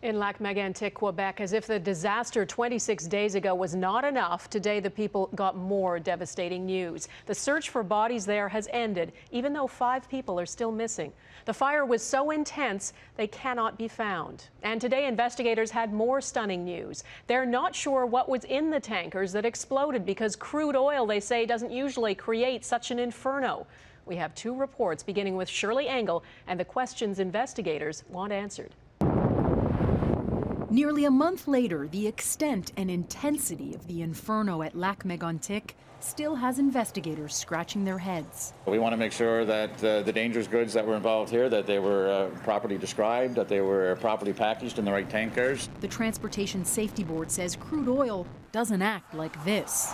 In Lac-Megantic, Quebec, as if the disaster 26 days ago was not enough, today the people got more devastating news. The search for bodies there has ended, even though 5 people are still missing. The fire was so intense, they cannot be found. And today, investigators had more stunning news. They're not sure what was in the tankers that exploded because crude oil, they say, doesn't usually create such an inferno. We have 2 reports, beginning with Shirley Engel and the questions investigators want answered. Nearly a month later, the extent and intensity of the inferno at Lac-Megantic still has investigators scratching their heads. We want to make sure that the dangerous goods that were involved here, that they were properly described, that they were properly packaged in the right tankers. The Transportation Safety Board says crude oil doesn't act like this.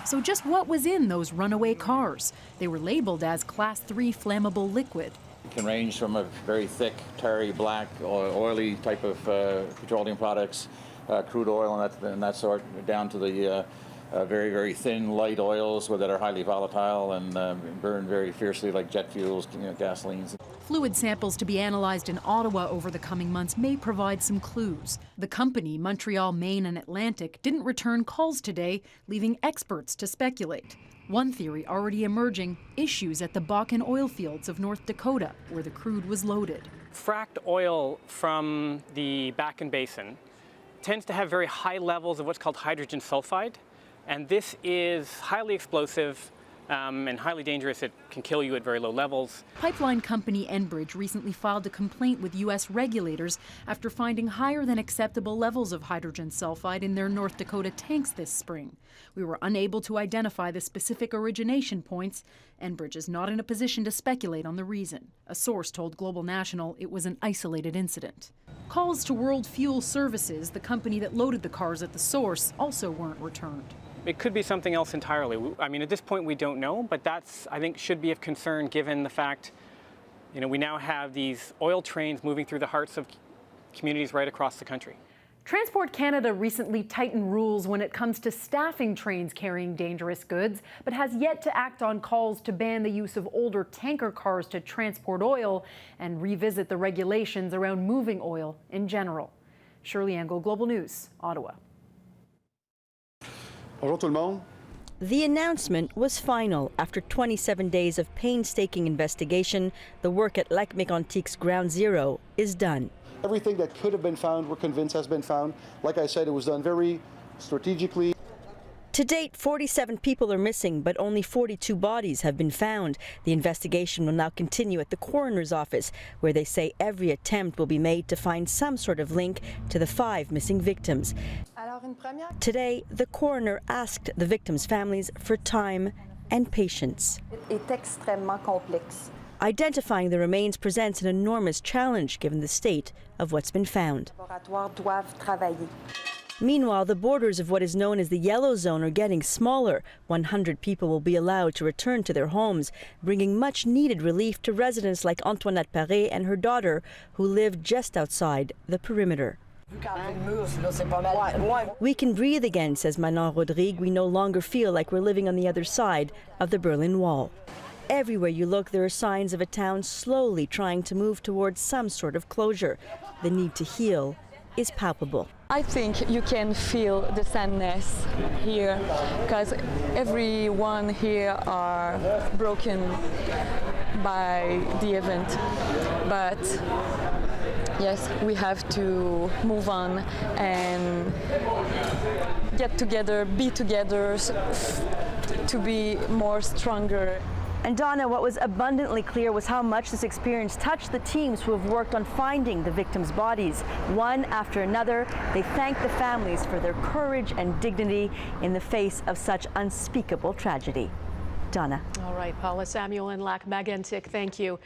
So just what was in those runaway cars? They were labeled as Class 3 flammable liquid. It can range from a very thick, tarry, black, oily type of petroleum products, crude oil and that sort, down to the very, very thin, light oils that are highly volatile and burn very fiercely like jet fuels, gasolines. Fluid samples to be analyzed in Ottawa over the coming months may provide some clues. The company, Montreal, Maine and Atlantic, didn't return calls today, leaving experts to speculate. One theory already emerging, issues at the Bakken oil fields of North Dakota, where the crude was loaded. Fracked oil from the Bakken Basin tends to have very high levels of what's called hydrogen sulfide, and this is highly explosive and highly dangerous. It can kill you at very low levels. Pipeline company Enbridge recently filed a complaint with U.S. regulators after finding higher than acceptable levels of hydrogen sulfide in their North Dakota tanks this spring. We were unable to identify the specific origination points. Enbridge is not in a position to speculate on the reason. A source told Global National it was an isolated incident. Calls to World Fuel Services, the company that loaded the cars at the source, also weren't returned. It could be something else entirely. I mean, at this point, we don't know, but that's, I think, should be of concern given the fact, we now have these oil trains moving through the hearts of communities right across the country. Transport Canada recently tightened rules when it comes to staffing trains carrying dangerous goods, but has yet to act on calls to ban the use of older tanker cars to transport oil and revisit the regulations around moving oil in general. Shirley Engel, Global News, Ottawa. Bonjour tout le monde. The announcement was final. After 27 days of painstaking investigation, the work at Lac-Mégantic's Ground Zero is done. Everything that could have been found, we're convinced, has been found. Like I said, it was done very strategically. To date, 47 people are missing, but only 42 bodies have been found. The investigation will now continue at the coroner's office, where they say every attempt will be made to find some sort of link to the 5 missing victims. Today, the coroner asked the victims' families for time and patience. Identifying the remains presents an enormous challenge given the state of what's been found. Meanwhile, the borders of what is known as the yellow zone are getting smaller. 100 people will be allowed to return to their homes, bringing much needed relief to residents like Antoinette Paré and her daughter, who live just outside the perimeter. We can breathe again, says Manon Rodrigue. We no longer feel like we're living on the other side of the Berlin Wall. Everywhere you look, there are signs of a town slowly trying to move towards some sort of closure. The need to heal is palpable. I think you can feel the sadness here because everyone here are broken by the event. But yes, we have to move on and get together, be together to be more stronger. And Donna, what was abundantly clear was how much this experience touched the teams who have worked on finding the victims' bodies. One after another, they thanked the families for their courage and dignity in the face of such unspeakable tragedy. Donna. All right, Paula Samuel in Lac-Megantic, thank you.